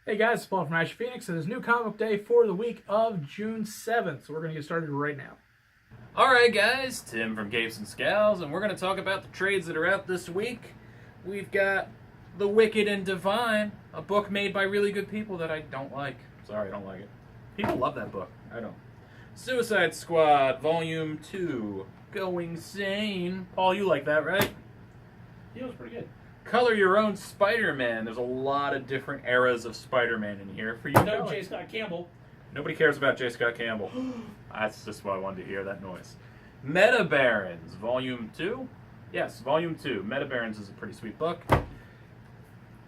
Hey guys, it's Paul from Ashen Phoenix, and it's new comic day for the week of June 7th. So we're going to get started right now. Alright guys, Tim from Capes and Scowls, and we're going to talk about the trades that are out this week. We've got The Wicked and Divine, a book made by really good people that I don't like. Sorry, I don't like it. People love that book. I don't. Suicide Squad, Volume 2, Going Sane. Paul, you like that, right? He was pretty good. Color Your Own Spider-Man. There's a lot of different eras of Spider-Man in here for you. No, J. Scott Campbell. Nobody cares about J. Scott Campbell. That's just why I wanted to hear that noise. Meta Barons, Volume 2. Yes, Volume 2. Meta Barons is a pretty sweet book.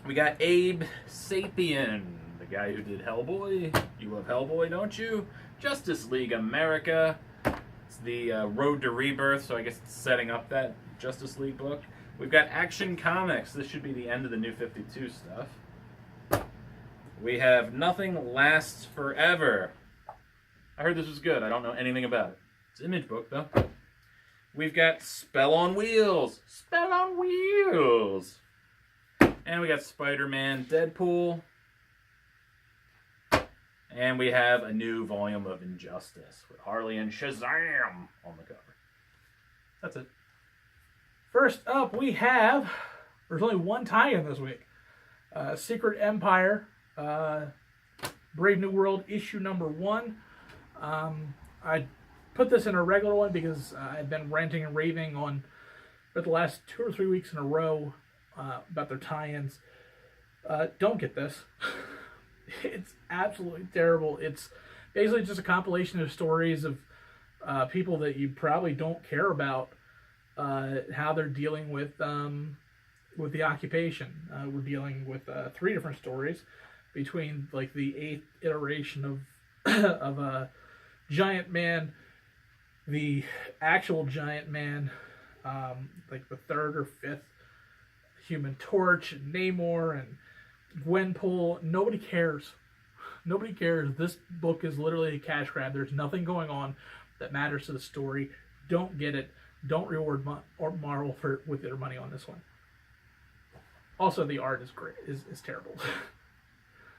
We got Abe Sapien, the guy who did Hellboy. You love Hellboy, don't you? Justice League America. It's the Road to Rebirth, so I guess it's setting up that Justice League book. We've got Action Comics. This should be the end of the New 52 stuff. We have Nothing Lasts Forever. I heard this was good. I don't know anything about it. It's an image book, though. We've got Spell on Wheels. Spell on Wheels. And we got Spider-Man Deadpool. And we have a new volume of Injustice with Harley and Shazam on the cover. That's it. First up, we have, there's only one tie-in this week. Secret Empire, Brave New World, issue number 1. I put this in a regular one because I've been ranting and raving on for the last 2 or 3 weeks in a row about their tie-ins. Don't get this. It's absolutely terrible. It's basically just a compilation of stories of people that you probably don't care about, how they're dealing with the occupation. We're dealing with 3 different stories between like the 8th iteration of Giant Man, the actual Giant Man, like the 3rd or 5th Human Torch, and Namor, and Gwenpool. Nobody cares. Nobody cares. This book is literally a cash grab. There's nothing going on that matters to the story. Don't get it. Don't reward Marvel with their money on this one. Also, the art is great. Is terrible.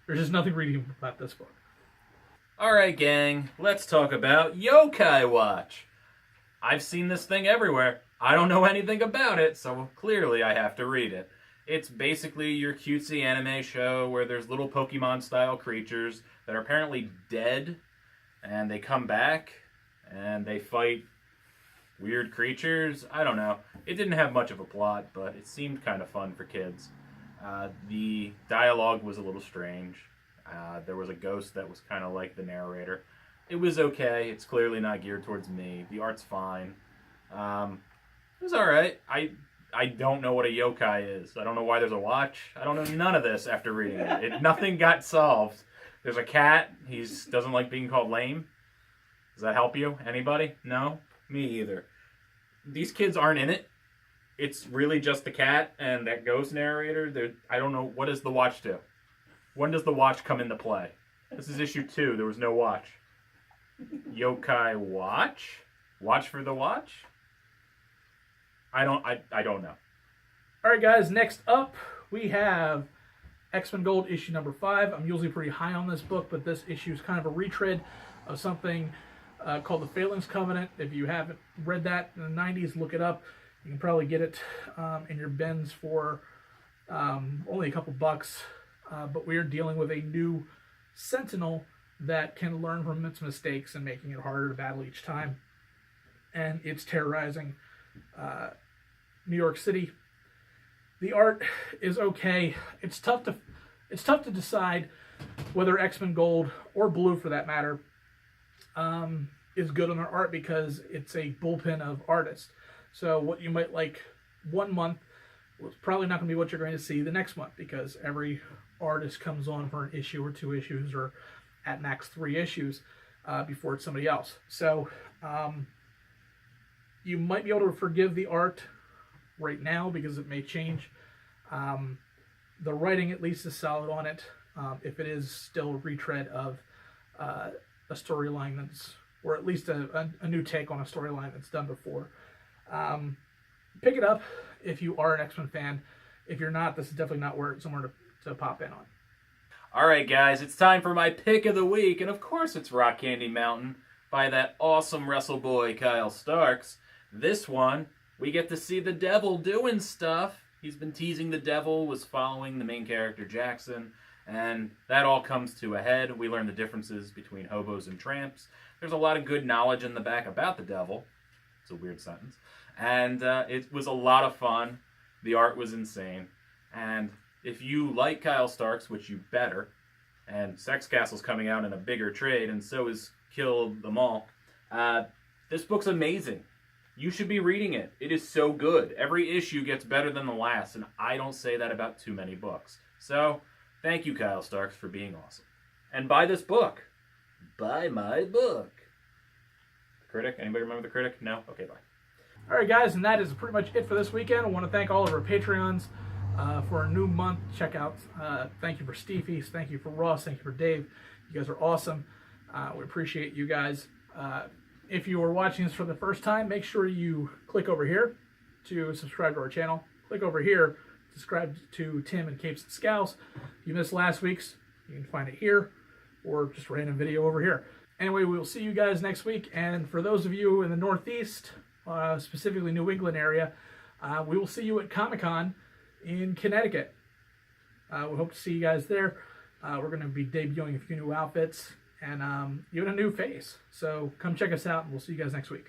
There's just nothing reading about this book. Alright, gang. Let's talk about Yokai Watch. I've seen this thing everywhere. I don't know anything about it, so clearly I have to read it. It's basically your cutesy anime show where there's little Pokemon-style creatures that are apparently dead, and they come back, and they fight weird creatures. I don't know. It didn't have much of a plot, but it seemed kind of fun for kids. The dialogue was a little strange. There was a ghost that was kind of like the narrator. It was okay. It's clearly not geared towards me. The art's fine. It was alright. I don't know what a yokai is. I don't know why there's a watch. I don't know none of this after reading it. Nothing got solved. There's a cat. He doesn't like being called lame. Does that help you? Anybody? No? Me either. These kids aren't in it. It's really just the cat and that ghost narrator. I don't know. What does the watch do? When does the watch come into play? This is issue 2. There was no watch. Yokai Watch? Watch for the watch? I don't know. All right, guys. Next up, we have X-Men Gold issue number 5. I'm usually pretty high on this book, but this issue is kind of a retread of something called the Phalanx Covenant. If you haven't read that in the 90s, look it up. You can probably get it in your bins for only a couple bucks. But we are dealing with a new Sentinel that can learn from its mistakes and making it harder to battle each time. And it's terrorizing New York City. The art is okay. It's tough to decide whether X-Men Gold or Blue, for that matter, is good on their art because it's a bullpen of artists. So what you might like one month was probably not going to be what you're going to see the next month because every artist comes on for an issue or 2 issues or at max 3 issues before it's somebody else. So you might be able to forgive the art right now because it may change. The writing at least is solid on it. If it is still a retread of a storyline that's, or at least a new take on a storyline that's done before. Pick it up if you are an X-Men fan. If you're not, this is definitely not somewhere to pop in on. Alright guys, it's time for my pick of the week, and of course it's Rock Candy Mountain by that awesome wrestle boy Kyle Starks. This one, we get to see the devil doing stuff. He's been teasing the devil, was following the main character Jackson, and that all comes to a head. We learn the differences between hobos and tramps. There's a lot of good knowledge in the back about the devil. It's a weird sentence. And it was a lot of fun. The art was insane. And if you like Kyle Starks, which you better, and Sex Castle's coming out in a bigger trade, and so is Kill Them All, this book's amazing. You should be reading it. It is so good. Every issue gets better than the last, and I don't say that about too many books. So, thank you, Kyle Starks, for being awesome. And buy this book. Buy my book. The Critic? Anybody remember The Critic? No? Okay, bye. All right, guys, and that is pretty much it for this weekend. I want to thank all of our Patreons for our new month checkout. Thank you for Stevie. Thank you for Ross. Thank you for Dave. You guys are awesome. We appreciate you guys. If you are watching this for the first time, make sure you click over here to subscribe to our channel. Click over here, subscribe to Tim and Capes and Scowls. If you missed last week's, you can find it here, or just a random video over here. Anyway, we'll see you guys next week. And for those of you in the Northeast, specifically New England area, we will see you at Comic-Con in Connecticut. We hope to see you guys there. We're going to be debuting a few new outfits and even a new face. So come check us out, and we'll see you guys next week.